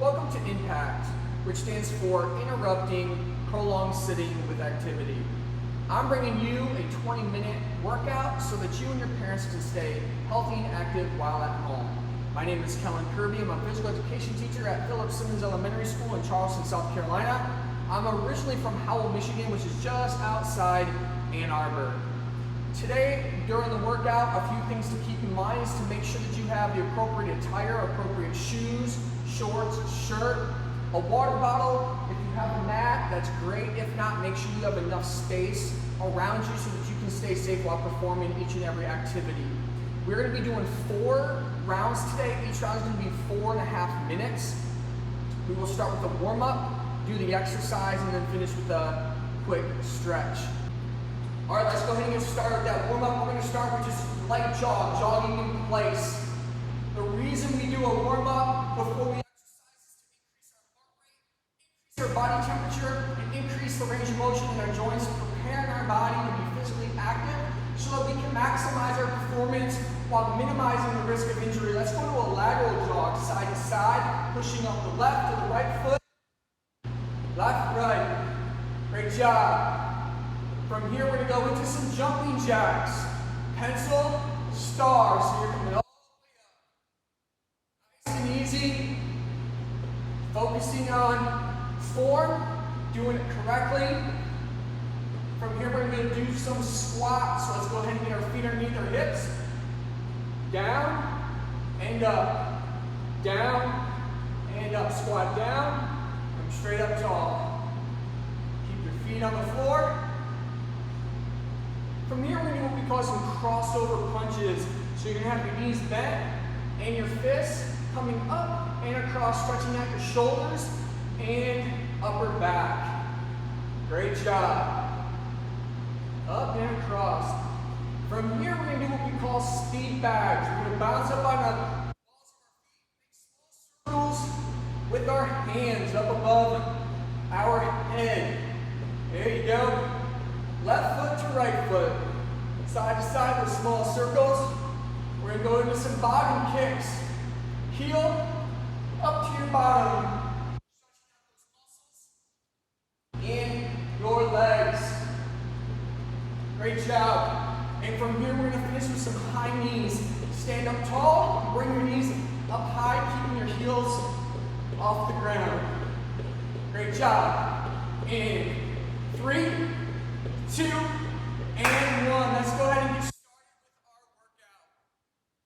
Welcome to InPACT, which stands for Interrupting Prolonged Sitting with Activity. I'm bringing you a 20-minute workout so that you and your parents can stay healthy and active while at home. My name is Kellen Kirby. I'm a physical education teacher at Phillips Simmons Elementary School in Charleston, South Carolina. I'm originally from Howell, Michigan, which is just outside Ann Arbor. Today, during the workout, a few things to keep in mind is to make sure that you have the appropriate attire, appropriate shoes, shorts, shirt, a water bottle. If you have a mat, that's great. If not, make sure you have enough space around you so that you can stay safe while performing each and every activity. We're going to be doing 4 rounds today. Each round is going to be 4.5 minutes. We will start with a warm-up, do the exercise, and then finish with a quick stretch. All right, let's go ahead and get started with that warm-up. We're going to start with just light jog, jogging in place. The reason we do a warm-up before we exercise is to increase our heart rate, increase our body temperature, and increase the range of motion in our joints, preparing our body to be physically active so that we can maximize our performance while minimizing the risk of injury. Let's go to a lateral jog, side to side, pushing up the left to the right foot. Left, right. Great job. From here, we're going to go into some jumping jacks. Pencil, star. So you're coming all the way up. Nice and easy. Focusing on form, doing it correctly. From here, we're going to do some squats. So let's go ahead and get our feet underneath our hips. Down and up. Down and up. Squat down. Come straight up tall. Keep your feet on the floor. From here, we're going to do what we call some crossover punches. So you're going to have your knees bent and your fists coming up and across, stretching out your shoulders and upper back. Great job. Up and across. From here, we're going to do what we call speed bags. We're going to bounce up on the balls of our feet, make small circles with our hands up above our head. There you go. Left foot to right foot. Side to side with small circles. We're going to go into some bottom kicks. Heel up to your bottom. Stretching out those muscles in your legs. Great job. And from here, we're going to finish with some high knees. Stand up tall. Bring your knees up high, keeping your heels off the ground. Great job. In 3, 2, and 1. Let's go ahead and get started with our workout.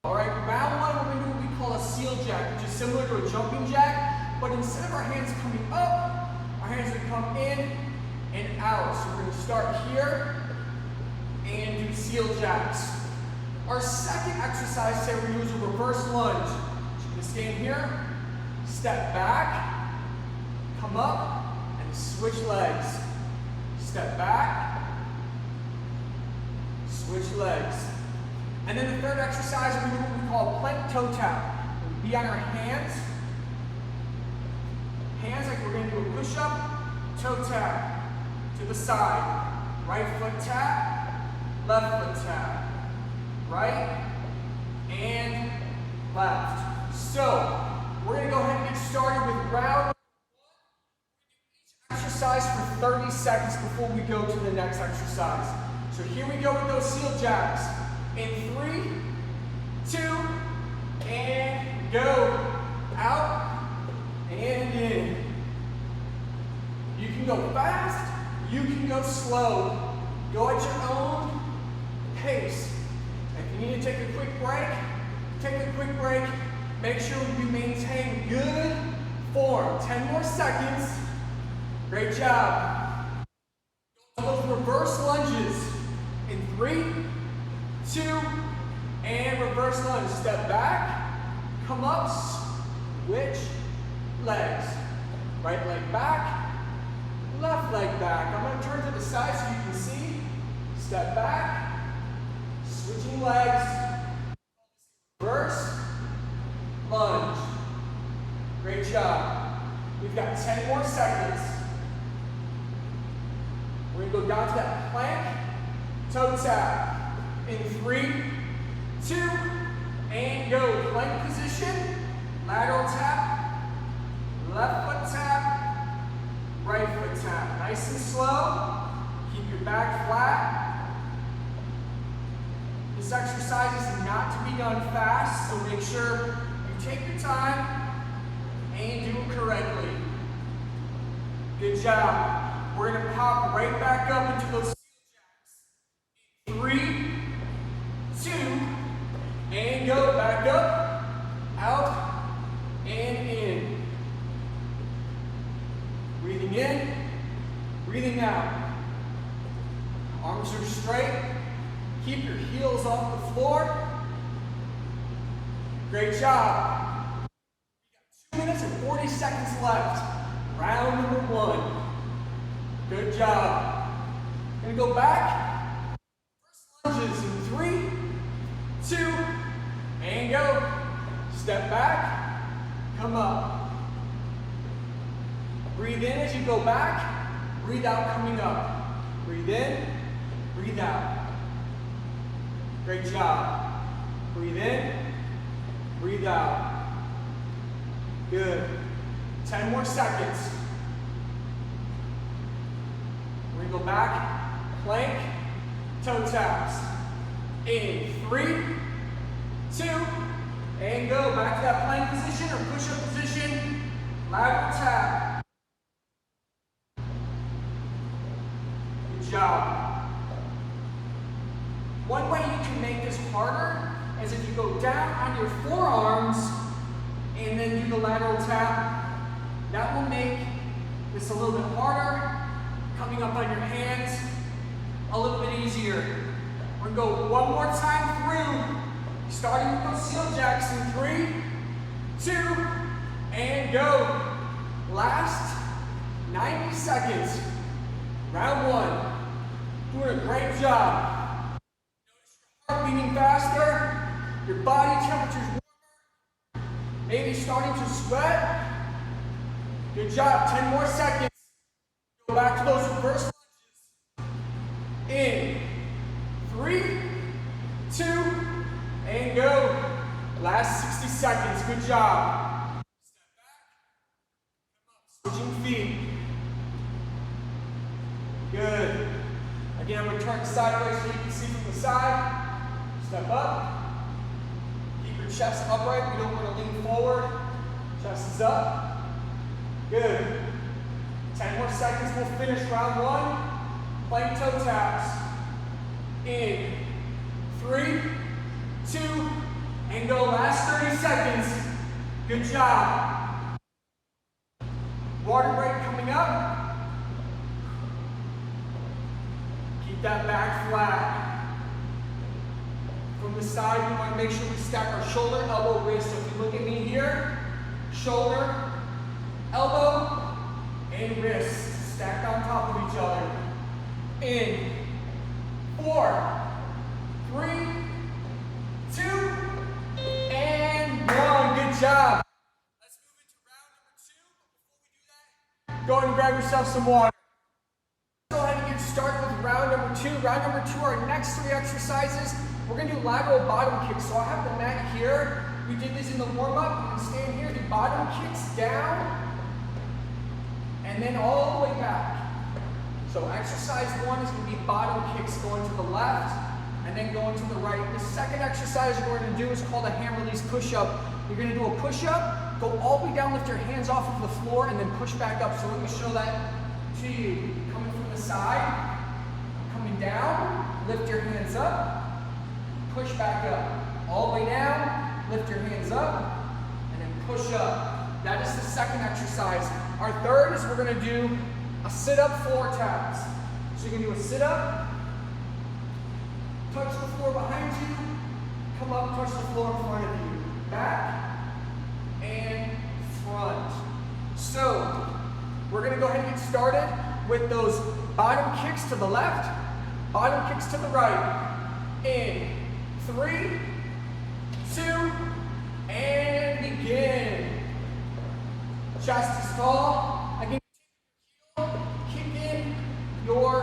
All right, round 1, we're going to do what we call a seal jack, which is similar to a jumping jack, but instead of our hands coming up, our hands are going to come in and out. So we're going to start here and do seal jacks. Our second exercise today, we're going to use a reverse lunge. So you're going to stand here, step back, come up, and switch legs. Step back, switch legs. And then the third exercise, we're going to do what we call plank toe tap. We'll be on our hands. Hands like we're going to do a push-up, toe tap to the side. Right foot tap, left foot tap. Right and left. So, we're going to go ahead and get started with round 1. Exercise for 30 seconds before we go to the next exercise. So here we go with those seal jacks. In 3, 2, and go. Out and in. You can go fast, you can go slow. Go at your own pace. If you need to take a quick break, take a quick break. Make sure you maintain good form. 10 more seconds. Great job. Those reverse lunges. In 3, 2, and reverse lunge. Step back, come up, switch legs. Right leg back, left leg back. I'm going to turn to the side so you can see. Step back, switching legs. Reverse lunge. Great job. We've got 10 more seconds. We're going to go down to that plank, toe tap. In 3, 2, and go. Plank position, lateral tap, left foot tap, right foot tap. Nice and slow. Keep your back flat. This exercise is not to be done fast, so make sure you take your time and do it correctly. Good job. We're going to pop right back up into those heel jacks. 3, 2, and go. Back up, out, and in. Breathing in, breathing out. Arms are straight. Keep your heels off the floor. Great job. You got 2 minutes and 40 seconds left. Round number 1. Good job. Gonna go back. First lunges in 3, 2, and go. Step back, come up. Breathe in as you go back. Breathe out coming up. Breathe in, breathe out. Great job. Breathe in, breathe out. Good. 10 more seconds. We're going to go back, plank, toe taps. In 3, 2, and go. Back to that plank position or push-up position. Lateral tap. Good job. One way you can make this harder is if you go down on your forearms and then do the lateral tap. That will make this a little bit harder. Coming up on your hands, a little bit easier. We're going to go one more time through, starting with those heel jacks in 3, 2, and go. Last 90 seconds. Round 1. Doing a great job. Beating faster, your body temperature's warmer, maybe starting to sweat. Good job, 10 more seconds. Go back to those reverse lunges. In 3, 2, and go. Last 60 seconds, good job. Step back, come up, switching feet. Good. Again, I'm going to turn sideways so you can see from the side. Step up. Keep your chest upright. We don't want to lean forward. Chest is up. Good. 10 more seconds. We'll finish round 1. Plank toe taps. In 3, 2, and go. Last 30 seconds. Good job. Water break coming up. Keep that back flat. From the side, we want to make sure we stack our shoulder, elbow, wrist. So if you look at me here, shoulder, elbow, and wrist stacked on top of each other. In 4, 3, 2, and 1. Good job. Let's move into round number 2. But before we do that, go ahead and grab yourself some water. Go ahead and get started with round number 2. Round number 2, our next 3 exercises. We're going to do lateral bottom kicks. So I have the mat here. We did this in the warm-up. You can stand here, do bottom kicks down, and then all the way back. So exercise 1 is going to be bottom kicks going to the left, and then going to the right. The second exercise we're going to do is called a hand release push-up. You're going to do a push-up, go all the way down, lift your hands off of the floor, and then push back up. So let me show that to you. Coming from the side, coming down, lift your hands up, push back up. All the way down, lift your hands up, and then push up. That is the second exercise. Our third is we're going to do a sit-up floor taps. So you're going to do a sit-up, touch the floor behind you, come up, touch the floor in front of you. Back and front. So we're going to go ahead and get started with those bottom kicks to the left, bottom kicks to the right. In 3, 2, and begin. Chest is tall. Again, kick in your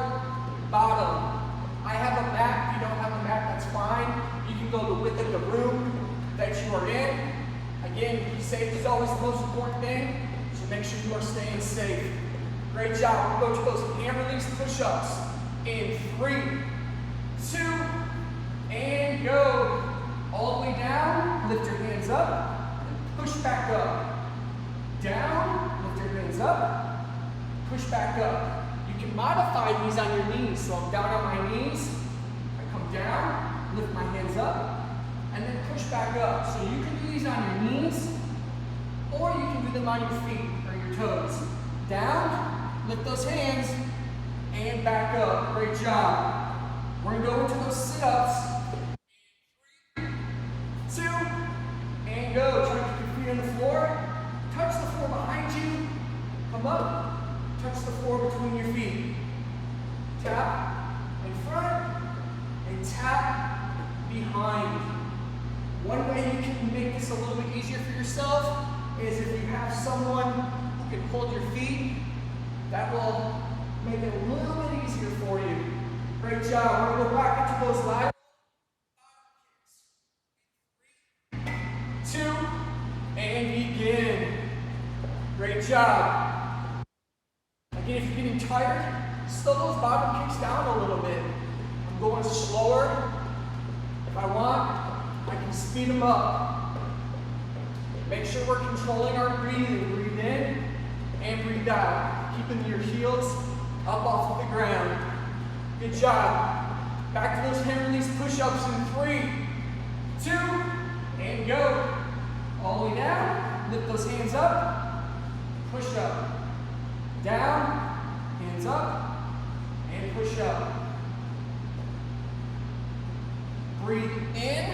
bottom. I have a mat. If you don't have a mat, that's fine. You can go the width of the room that you are in. Again, safety is always the most important thing. So make sure you are staying safe. Great job. We'll go to those hand release push-ups. In 3, 2, and go. All the way down, lift your hands up, and push back up. Down, lift your hands up, push back up. You can modify these on your knees. So I'm down on my knees, I come down, lift my hands up, and then push back up. So you can do these on your knees, or you can do them on your feet or your toes. Down, lift those hands, and back up. Great job. We're going to go into those sit-ups. 3, 2, and go. Try to keep your feet on the floor. Touch the floor behind you. Come up. Touch the floor between your feet. Tap in front and tap behind. One way you can make this a little bit easier for yourself is if you have someone who can hold your feet. That will make it a little bit easier for you. Great job. We're going to go back into those lateral kicks. 3, 2, and begin. Great job. Again, if you're getting tired, slow those bottom kicks down a little bit. I'm going slower. If I want, I can speed them up. Make sure we're controlling our breathing. Breathe in and breathe out. Keeping your heels up off of the ground. Good job. Back to those hand release push-ups in 3, 2, and go. All the way down. Lift those hands up. Push up. Down. Hands up. And push up. Breathe in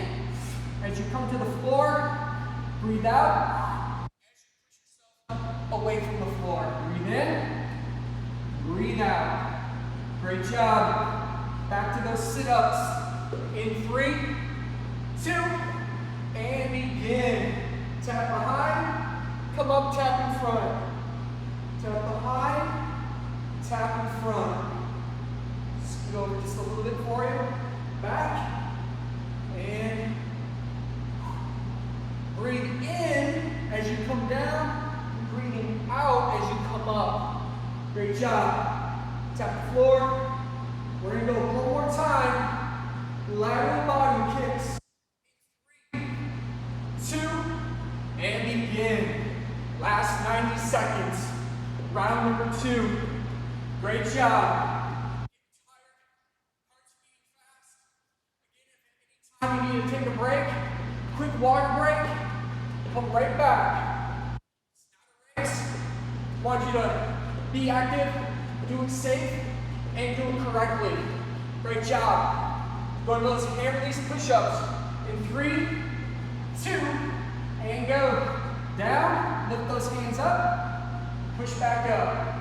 as you come to the floor. Breathe out as you push yourself away from the floor. Breathe in. Breathe out. Great job. Back to those sit-ups. In 3, 2, and begin. Tap behind, come up, tap in front. Tap behind, tap in front. Scoot over just a little bit for you. Back, and breathe in as you come down, breathing out as you come up. Great job. Tap the floor. We're going to go one more time. Lateral bottom kicks. 3, 2, and begin. Last 90 seconds. Round number 2. Great job. Getting tired, heart's beating fast. Again, if at any time you need to take a break, quick water break, come right back. It's not a race. I want you to be active, do it safe, and do it correctly. Great job. Go to those hand release push-ups. In 3, 2, and go. Down, lift those hands up, push back up.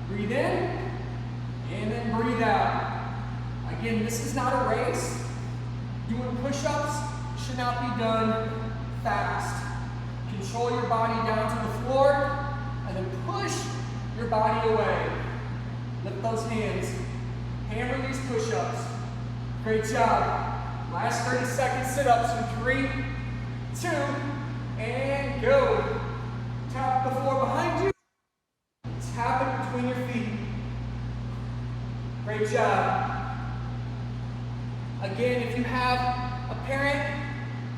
Breathe in, and then breathe out. Again, this is not a race. Doing push-ups should not be done fast. Control your body down to the floor, and then push your body away. Lift those hands. Hand release push-ups. Great job. Last 30 seconds sit-ups in 3, 2, and go. Tap the floor behind you. Tap it between your feet. Great job. Again, if you have a parent,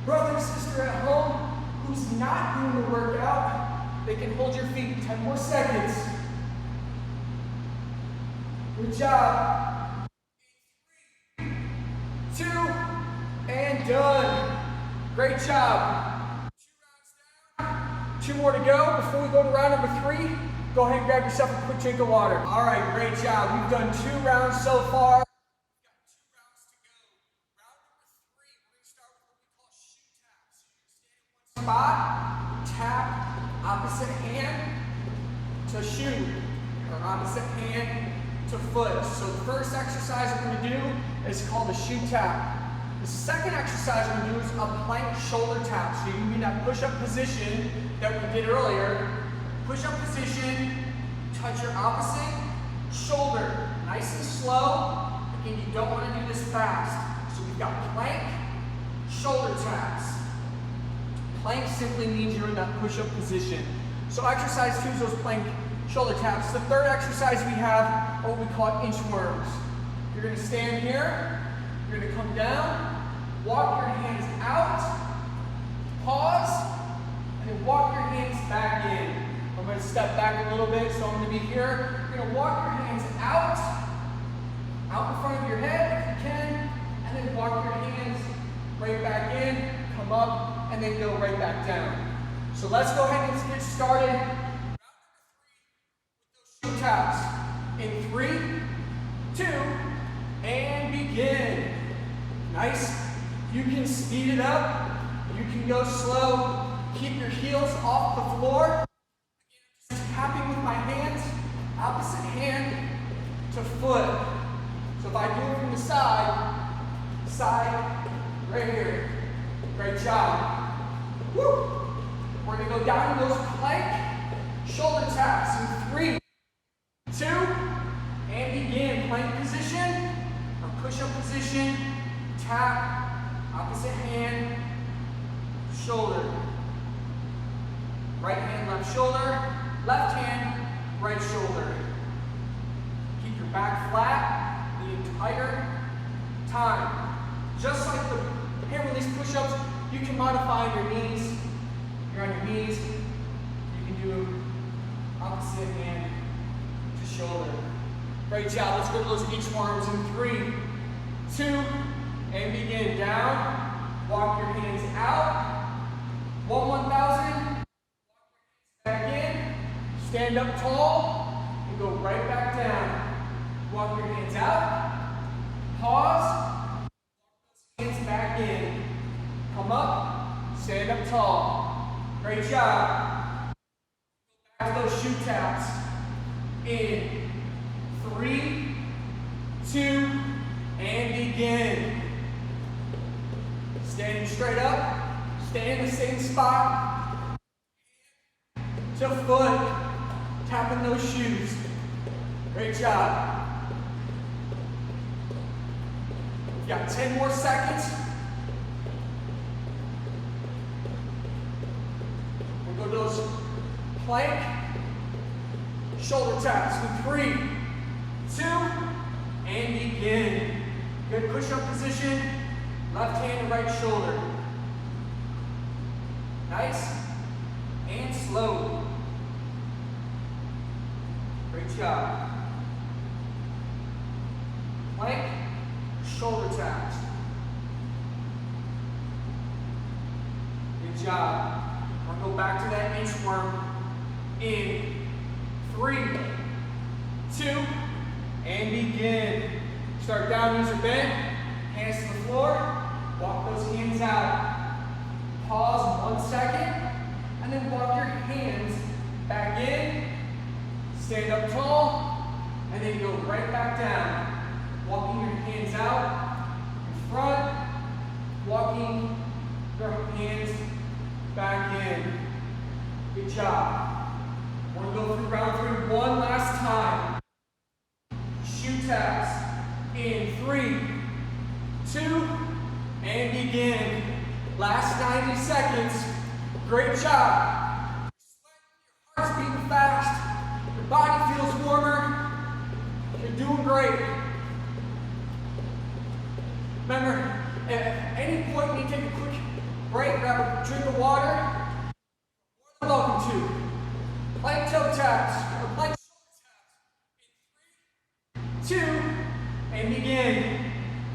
brother, sister at home who's not doing the workout, they can hold your feet 10 more seconds. Good job. 3, 2, and done. Great job. 2 rounds down. 2 more to go. Before we go to round number 3, go ahead and grab yourself a quick drink of water. All right, great job. We've done 2 rounds so far. We've got 2 rounds to go. Round number 3, we're going to start with what we call shoe taps. So you're going to stand in one spot, tap opposite hand to shoe, or opposite hand to foot. So the first exercise we're going to do is called the shoe tap. The second exercise we're going to do is a plank shoulder tap. So you can be in that push-up position that we did earlier. Push-up position, touch your opposite shoulder. Nice and slow. Again, you don't want to do this fast. So we've got plank, shoulder taps. Plank simply means you're in that push-up position. So exercise 2 is those plank shoulder taps. The third exercise we have are what we call inchworms. You're going to stand here, you're going to come down, walk your hands out, pause, and then walk your hands back in. I'm going to step back a little bit, so I'm going to be here. You're going to walk your hands out in front of your head if you can, and then walk your hands right back in, come up, and then go right back down. So let's go ahead and get started. Round number 3 with those shoe taps. In 3, 2, and begin. Nice. You can speed it up. You can go slow. Keep your heels off the floor. Again, I'm just tapping with my hands, opposite hand to foot. So if I do it from the side, right here. Great job. Woo! We're going to go down to those plank shoulder taps in 3, 2, and begin. Plank position, or push-up position, tap, opposite hand, shoulder. Right hand, left shoulder, left hand, right shoulder. Keep your back flat the entire time. Just like the hand release push-ups, you can modify your knees. You're on your knees, you can do opposite hand to shoulder. Great job. Let's go to those inchworms in 3, 2, and begin. Down. Walk your hands out. 1,000. Back in. Stand up tall and go right back down. Walk your hands out. Pause. Hands back in. Come up. Stand up tall. Great job. Back to those shoe taps. In 3, 2, and begin. Standing straight up. Stay in the same spot. To foot. Tapping those shoes. Great job. We've got 10 more seconds. We'll go to those plank shoulder taps in 3, 2, and begin. Good push-up position. Left hand and right shoulder. Nice and slow. Great job. Plank shoulder taps. Good job. We're going to go back to that inchworm in 3, 2, and begin. Start down, knees are bent, hands to the floor, walk those hands out. Pause 1 second, and then walk your hands back in, stand up tall, and then go right back down. Walking your hands out in front, walking your hands back in. Good job. We're going to go through round 3 one last time. Shoe taps in 3, 2, and begin. Last 90 seconds. Great job. Your heart's beating fast. Your body feels warmer. You're doing great. Remember, at any point when you take a quick break, grab a drink of water, you're welcome to. Plank toe taps, or plank shoulder taps in 3, 2, and begin.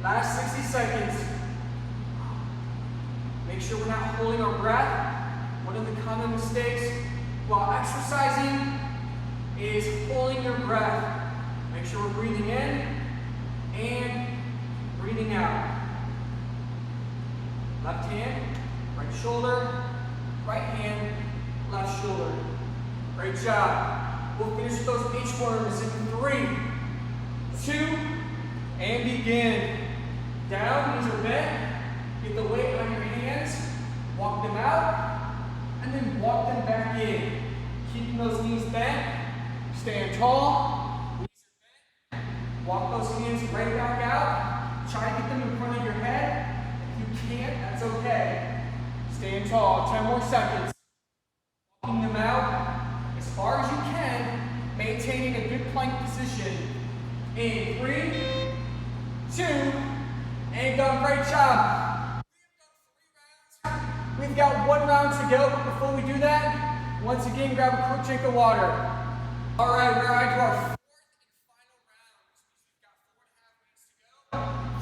Last 60 seconds. Make sure we're not holding our breath. One of the common mistakes while exercising is holding your breath. Make sure we're breathing in and breathing out. Left hand, right shoulder, right hand, left shoulder. Great job. We'll finish with those inchworms in 3, 2, and begin. Down, knees are bent. Get the weight on your hands. Walk them out, and then walk them back in. Keeping those knees bent. Stand tall. Knees are bent. Walk those hands right back out. Try to get them in front of your head. If you can't, that's okay. Stand tall. 10 more seconds. Walking them out. maintaining a good plank position. In 3, 2, and go. Great job. We've got 1 round to go, but before we do that, once again, grab a quick drink of water. All right, we're on to our 4th and final round. We've got 4.5 minutes to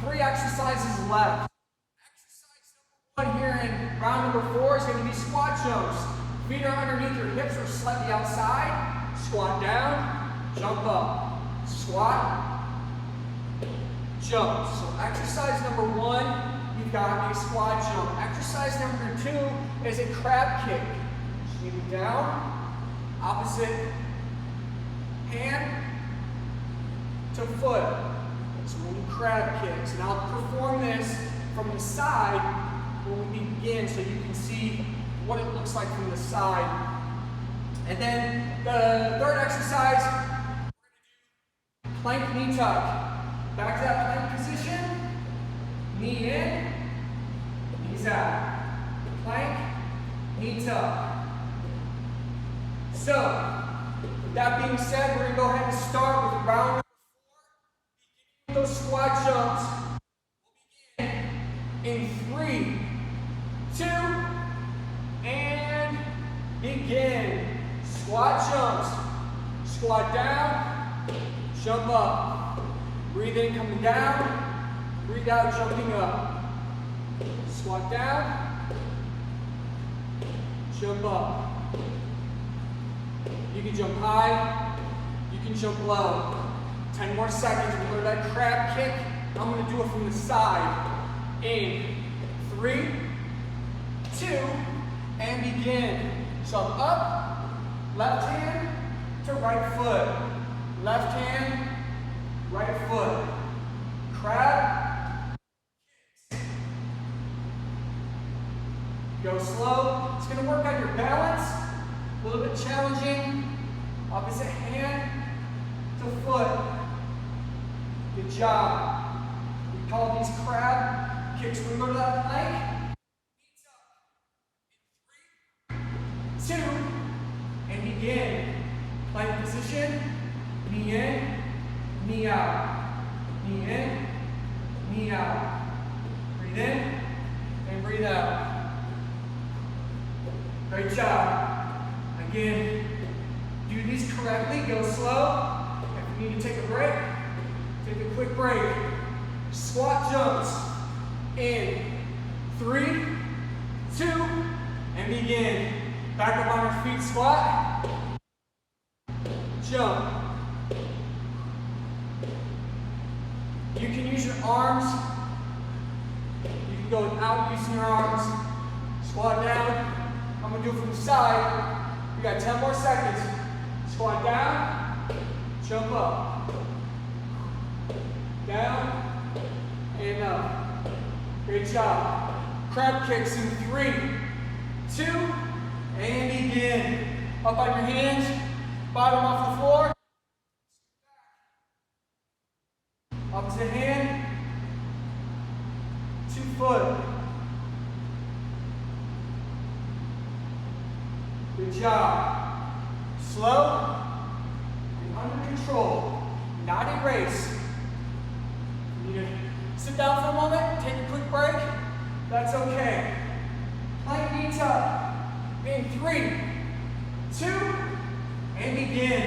go. 3 exercises left. Exercise number 1 here in round number 4 is going to be squat jumps. Feet are underneath your hips or slightly outside. Squat down, jump up. Squat, jump. So exercise number 1, you've got a squat jump. Exercise number 2 is a crab kick. Shooting down, opposite hand to foot. So we'll do crab kicks. And I'll perform this from the side when we begin so you can see what it looks like from the side. And then the 3rd exercise, plank knee tuck. Back to that plank position. Knee in, knees out. Plank, knee tuck. So, with that being said, we're going to go ahead and start with round number 4. Beginning with those squat jumps. We'll begin in 3, 2, and begin. Squat jumps. Squat down, jump up. Breathe in, coming down. Breathe out, jumping up. Squat down, jump up. You can jump high, you can jump low. 10 more seconds. We'll go to that crab kick. I'm going to do it from the side. In 3, 2, and begin. Jump up, left hand to right foot. Left hand, right foot. Crab, kicks. Go slow. It's going to work on your balance. A little bit challenging. Opposite hand to foot. Good job. We call these crab kicks. We go to that plank. Knees up. In 3, 2, and begin. Plank position. Knee in, knee out. Knee in, knee out. Breathe in and breathe out. Great job. Again, do these correctly. Go slow. If you need to take a break, take a quick break. Squat jumps. In 3, 2, and begin. Back up on your feet, squat. Jump. You can use your arms. You can go without using your arms. Squat down. I'm going to do it from the side. We got 10 more seconds. Squat down. Jump up. Down. And up. Great job. Crab kicks in 3, 2, and begin. Up on your hands. Bottom off the floor. Opposite hand. 2 foot. Good job. Slow and under control. Not a race. You need to sit down for a moment, take a quick break. That's okay. Plank knee tuck. In 3, 2, and begin.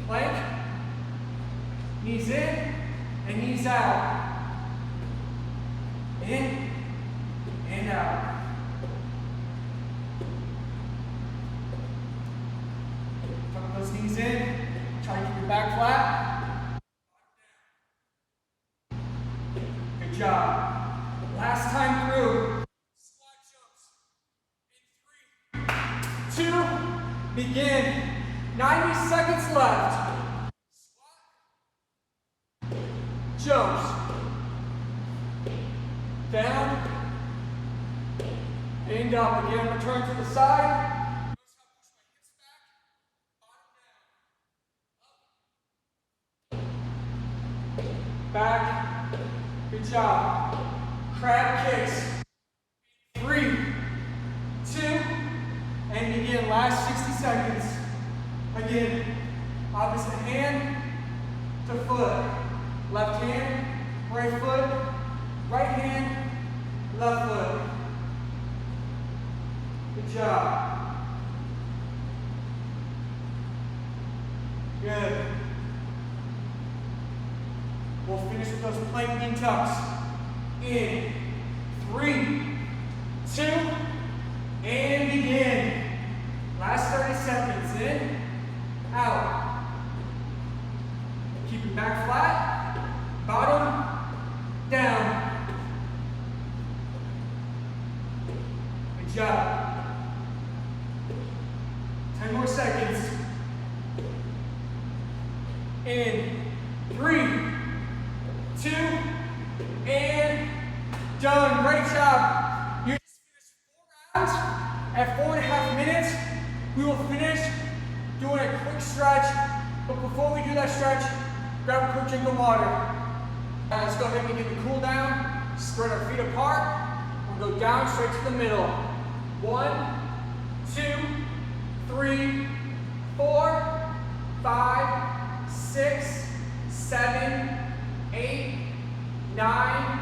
Plank. Knees in and knees out. In and out. Tuck those knees in. Try to keep your back flat. Good job. Last time through. Squat jumps. In 3, 2, begin. 90 seconds left. Squat. Jumps. Down. And up. Again, return to the side. Back. Good job. Crab kicks. 3, 2, and begin. Last 60 seconds. Again, Opposite hand to foot. Left hand, right foot, right hand, left foot. Good job. Good. We'll finish with those plank knee tucks. In 3, 2, and begin. Last 30 seconds. In, out. Keep your back flat. Bottom, down. Good job. 10 more seconds. In 3, 2, and done. Great job. You just finished 4 rounds at 4.5 minutes. We will finish doing a quick stretch, but before we do that stretch, grab a quick drink of water. Let's go ahead and get the cool down. Spread our feet apart. We'll go down straight to the middle. 1, 2, 3, 4, 5, 6, 7, 8, 9,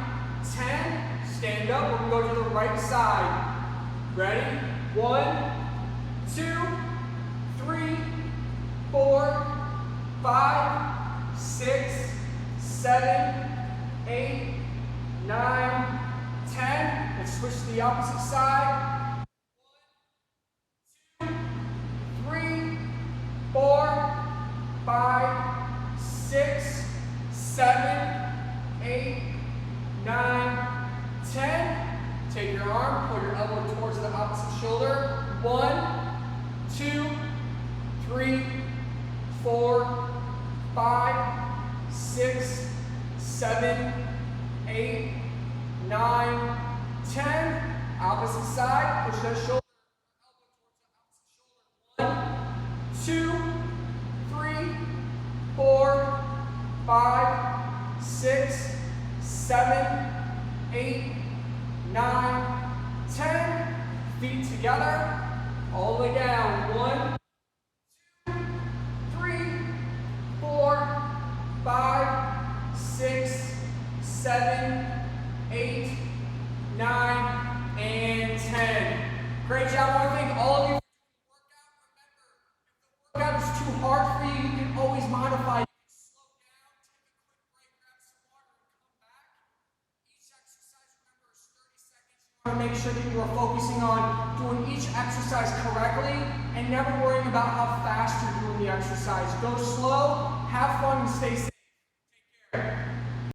10. Stand up. We're going to go to the right side. Ready? 1, 2, 3, 4, 5, 6, 7, 8, 9, 10. Let's switch to the opposite side. 1, 2, 3, 4, 5, 6, 7, 8, 9, 10. Take your arm, pull your elbow towards the opposite shoulder. 1, 2, 3, 4, 5, 6, 7, 8, 9, 10. Opposite side, push that shoulder, elbow towards the opposite shoulder. 1, 2, 3, 4, 5, 6, 7, 8, 9, 10. Feet together, all the way down. 1, 2, 3, 4, 5, 6, 7, 8, 9, and 10. Great job. I want to thank all of you for doing the workout. Remember, if the workout is too hard for you, you can always modify. You can slow down, take a quick break, grab some water, and come back. Each exercise, remember, is 30 seconds. You want to make sure that you are focusing on doing each exercise correctly and never worrying about how fast you're doing the exercise. Go slow, have fun, and stay safe.